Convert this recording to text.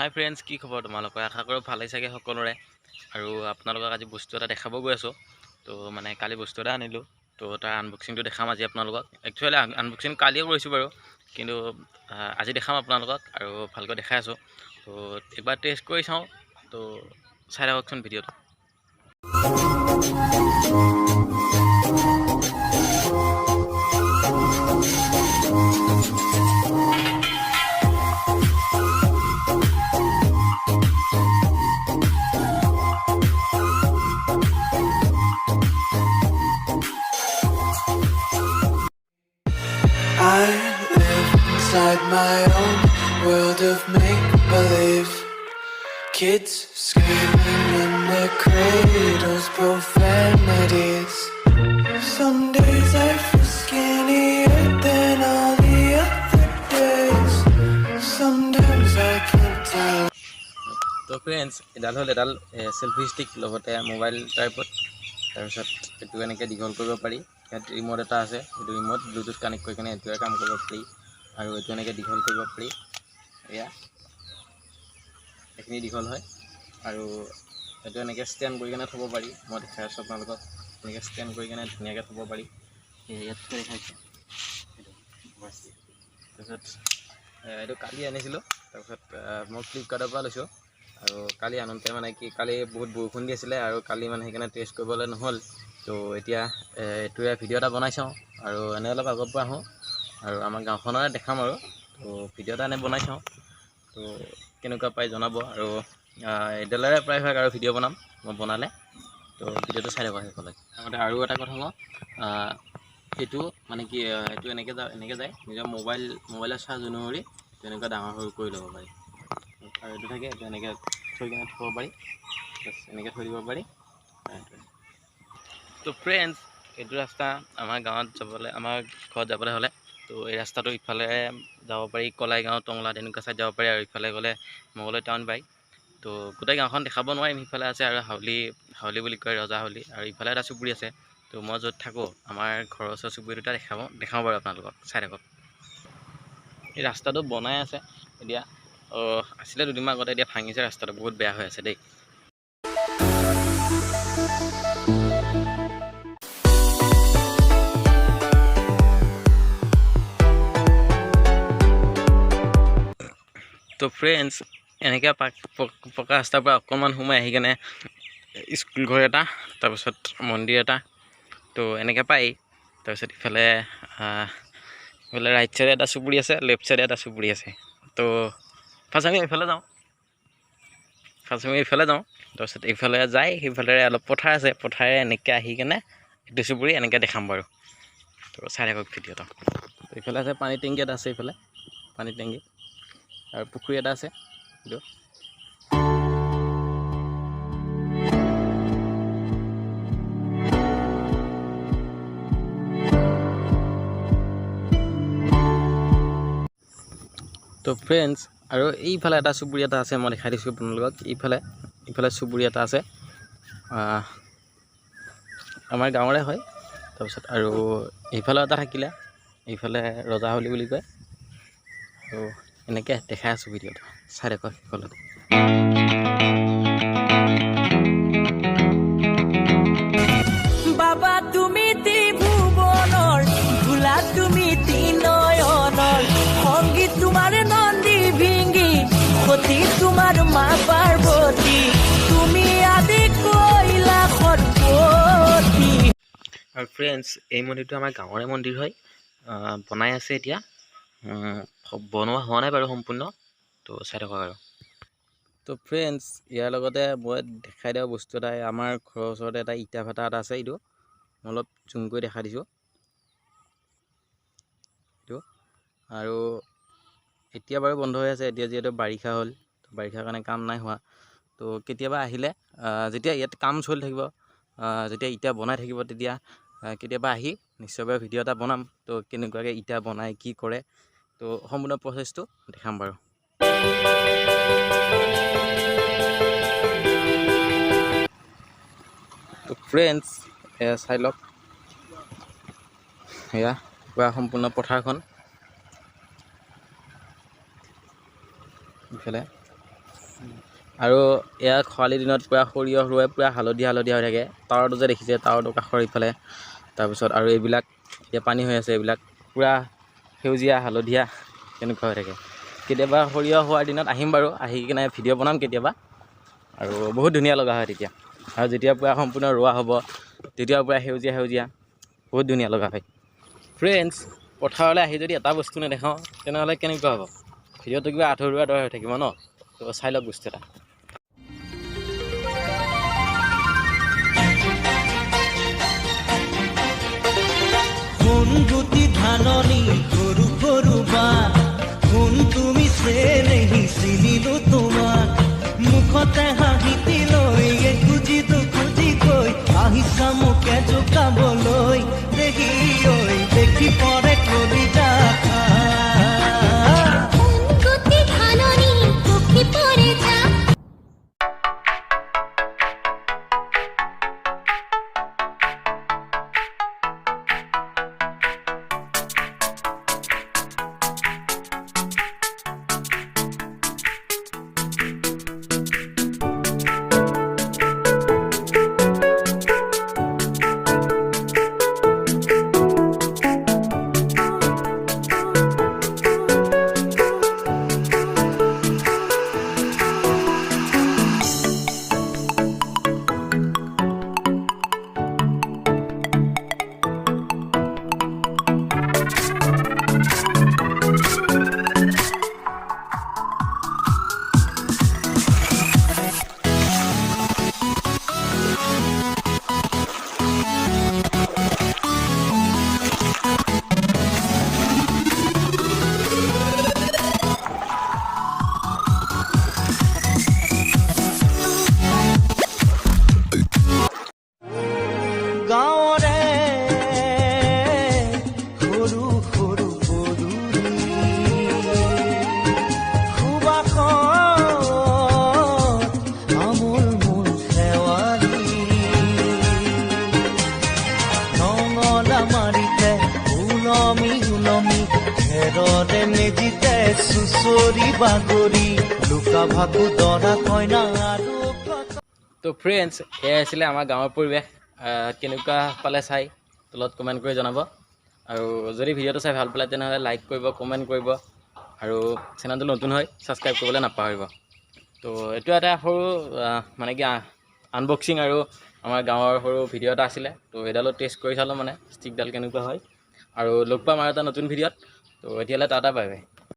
হাই friends, কি খবৰ তোমালোকৰ? আশা কৰোঁ ভালেই চাগে সকলোৰে। আৰু আপোনালোকক আজি বস্তু এটা দেখাব গৈ আছোঁ। তো মানে কালি বস্তু এটা আনিলোঁ, তো তাৰ আনবক্সিংটো দেখাম আজি আপোনালোকক। একচুৱেলি আনবক্সিং কালিয়ে কৰিছোঁ বাৰু, কিন্তু আজি দেখাম আপোনালোকক আৰু ভালকৈ দেখাই আছোঁ। তো এবাৰ টেষ্ট কৰি চাওঁ, তো চাই থাককচোন ভিডিঅ'টো। I live inside my own world of make-believe. Kids screaming in their cradles, profanities. Some days I feel skinnier than all the other days. Sometimes I can't tell. তো ফ্ৰেণ্ডছ, এডাল সেলফি ষ্টিক লগতে mobile টাইপত। তাৰপিছত এইটো এনেকৈ দীঘল কৰিব পাৰি। ইয়াত ৰিম'ট এটা আছে, এইটো ৰিম'ট ব্লুটুথ কানেক্ট কৰি কিনে এইটোৱে কাম কৰিব পাৰি। আৰু এইটো এনেকৈ দীঘল কৰিব পাৰি। এয়া এইখিনি দীঘল হয়। আৰু এইটো এনেকৈ ষ্টেণ্ড কৰি কিনে থ'ব পাৰি। মই দেখাই আছোঁ আপোনালোকক, এনেকৈ ষ্টেণ্ড কৰি কিনে ধুনীয়াকৈ থ'ব পাৰি। ইয়াত দেখাইছোঁ। তাৰপিছত এইটো কালি আনিছিলোঁ। তাৰপিছত মই ফ্লিপকাৰ্টৰ পৰা লৈছোঁ। আৰু কালি আনোতে মানে কি, কালি বহুত বৰষুণ দি আছিলে আৰু কালি মানে সেইকাৰণে টেষ্ট কৰিবলৈ নহ'ল। তো এতিয়া এইটোৱে ভিডিঅ' এটা বনাই চাওঁ আৰু এনে অলপ আগৰ পৰা আহোঁ আৰু আমাৰ গাঁওখনৰে দেখাম আৰু। তো ভিডিঅ' এটা এনে বনাই চাওঁ, তো কেনেকুৱা পাই জনাব। আৰু এইডালেৰে প্ৰায়ভাগ আৰু ভিডিঅ' বনাম মই বনালে। তো ভিডিঅ'টো চাই থাকক শেষলৈ। লগতে আৰু এটা কথা কওঁ, এইটো মানে কি, এইটো এনেকৈ যায় নিজৰ মোবাইলৰ চাৰ্জ অনুসৰি তেনেকুৱা ডাঙৰ সৰু কৰি ল'ব পাৰি। আৰু এইটো থাকে, এইটো এনেকৈ থৈ কিনে থ'ব পাৰি, এনেকৈ থৈ দিব পাৰি। তো ফ্ৰেণ্ডছ, এইটো ৰাস্তা আমাৰ গাঁৱত যাবলৈ, আমাৰ ঘৰত যাবলৈ হ'লে, তো এই ৰাস্তাটো ইফালে যাব পাৰি, কলাই গাঁও, টংলা তেনেকুৱা চাইড যাব পাৰি। আৰু ইফালে গ'লে মঙলদৈ টাউন পায়। তো গোটেই গাঁওখন দেখাব নোৱাৰিম, সিফালে আছে আৰু হাউলি বুলি কয়, ৰজা হাউলি। আৰু ইফালে এটা চুবুৰী আছে। তো মই য'ত থাকোঁ, আমাৰ ঘৰৰ ওচৰ চুবুৰী দুটা দেখাওঁ বাৰু আপোনালোকক, চাই থাকক। এই ৰাস্তাটো বনাই আছে এতিয়া, আছিলে দুদিনমান আগতে, এতিয়া ভাঙিছে ৰাস্তাটো, বহুত বেয়া হৈ আছে দেই। তো ফ্ৰেণ্ডছ, এনেকৈ পকা ৰাস্তাৰ পৰা অকণমান সোমাই আহি কেনে স্কুল ঘৰ এটা, তাৰপিছত মন্দিৰ এটা, তো এনেকৈ পায়। তাৰপিছত ইফালে ৰাইট চাইডে এটা চুবুৰী আছে, লেফ্ট চাইডে এটা চুবুৰী আছে। তো ফাৰ্ষ্ট আমি এইফালে যাওঁ, তাৰপিছত এইফালে যাই সেইফালেৰে অলপ পথাৰ আছে, পথাৰে এনেকৈ আহি কেনে এইটো চুবুৰী এনেকৈ দেখাম বাৰু। তো চাই থাকক ভিডিঅ'টো। এইফালে আছে পানী টেংকি এটা আছে, এইফালে পানী টেংকি আৰু পুখুৰী এটা আছে এইটো। তো ফ্ৰেণ্ডছ, আৰু এইফালে এটা চুবুৰী এটা আছে, মই দেখাই দিছোঁ আপোনালোকক। ইফালে চুবুৰী এটা আছে, আমাৰ গাঁৱৰে হয়। তাৰপিছত আৰু এইফালেও এটা থাকিলে, এইফালে ৰজাহাউলি বুলি কয়। তো এনেকৈ দেখাই আছোঁ ভিডিঅ'টো, চাই থাকক শেষলৈ। বাবা তুমি ত্ৰিভুবনৰ, ভোলা তুমি তিনয়নৰ, সংগীত তোমাৰ নন্দী ভিঙ্গি, সতী তোমাৰ মা পাৰ্বতী, তুমি আদি কৈলা সৰ্বতী। আৰু ফ্ৰেণ্ডছ, এই মন্দিৰটো আমাৰ গাঁৱৰে মন্দিৰ হয়, বনাই আছে এতিয়া, বনোৱা হোৱা নাই বাৰু সম্পূৰ্ণ। তো চাই থাকক আৰু। তো ফ্ৰেণ্ডছ, ইয়াৰ লগতে মই দেখাই দিয়া বস্তু এটা, আমাৰ ঘৰৰ ওচৰতে এটা ইটা ভাটা এটা আছে। এইটো মই অলপ জুম কৰি দেখাই দিছোঁ এইটো। আৰু এতিয়া বাৰু বন্ধ হৈ আছে, এতিয়া যিহেতু বাৰিষা হ'ল, বাৰিষাৰ কাৰণে কাম নাই হোৱা। তো কেতিয়াবা আহিলে, যেতিয়া ইয়াত কাম চলি থাকিব, যেতিয়া ইটা বনাই থাকিব, তেতিয়া কেতিয়াবা আহি নিশ্চয়কৈ ভিডিঅ' এটা বনাম। তো কেনেকুৱাকৈ ইটা বনাই, কি কৰে, তো সম্পূৰ্ণ প্ৰচেছটো দেখাম বাৰু। তো ফ্ৰেণ্ডছ, এয়া চাই লওক, এয়া পুৰা সম্পূৰ্ণ পথাৰখন। ইফালে আৰু এয়া খৰালি দিনত পূৰা সৰিয়হ ৰোৱে পূৰা হালধীয়া হালধীয়া হৈ থাকে। টাৱাৰটো যে দেখিছে টাৱাৰটো কাষৰ ইফালে, তাৰপিছত আৰু এইবিলাক এতিয়া পানী হৈ আছে, এইবিলাক পূৰা সেউজীয়া হালধীয়া তেনেকুৱা হৈ থাকে। কেতিয়াবা সৰিয়হ হোৱাৰ দিনত আহিম বাৰু, আহি কিনে ভিডিঅ' বনাম কেতিয়াবা। আৰু বহুত ধুনীয়া লগা হয় তেতিয়া, আৰু যেতিয়া পূৰা সম্পূৰ্ণ ৰোৱা হ'ব তেতিয়া পূৰা সেউজীয়া সেউজীয়া বহুত ধুনীয়া লগা হয়। ফ্ৰেণ্ডছ, পথাৰলৈ আহি যদি এটা বস্তু নেদেখাওঁ তেনেহ'লে কেনেকুৱা হ'ব? ভিডিঅ'টো কিবা আধৰুৱা দৰে হৈ থাকিব ন? তো চাই লওক বস্তু এটা। গুটি ধাননি সৰু সৰু বাট, কোন তুমি চেনেহি চিনিলো তোমাক, মুখতে হাঁহিটি লৈ খুজি দুখুজি কৈ আহিছা মোকে জোকাবলৈ, দেখি ঐ দেখি পৰে কলিজা গতি ধাননি পক্ষী পৰে যা গাঁৱৰে সৰু সৰু পদূলি সুবাসত আমোল মোল শেৱালি, নঙলা মাৰিতে ওলমি ওলমি ঘেৰৰে মেজিতে চুচৰি বাগৰি লুকা ভাকু দৰা কইনা আৰু তো ফ্ৰেণ্ডছ, এয়াই আছিলে আমাৰ গাঁৱৰ পৰিৱেশ। কেনেকুৱা পালে চাই তলত কমেণ্ট কৰি জনাব। আৰু যদি ভিডিঅ'টো চাই ভাল পালে তেনেহ'লে লাইক কৰিব, কমেণ্ট কৰিব, আৰু চেনেলটো নতুন হয় ছাবস্ক্ৰাইব কৰিবলৈ নাপাহৰিব। তো এইটো এটা সৰু মানে কি আনবক্সিং আৰু আমাৰ গাঁৱৰ সৰু ভিডিঅ' এটা আছিলে। তো এইডালো টেষ্ট কৰি চালোঁ মানে ষ্টিকডাল কেনেকুৱা হয়। আৰু লগ পাম আৰু এটা নতুন ভিডিঅ'ত। তো এতিয়ালৈ টাটা বাই বাই।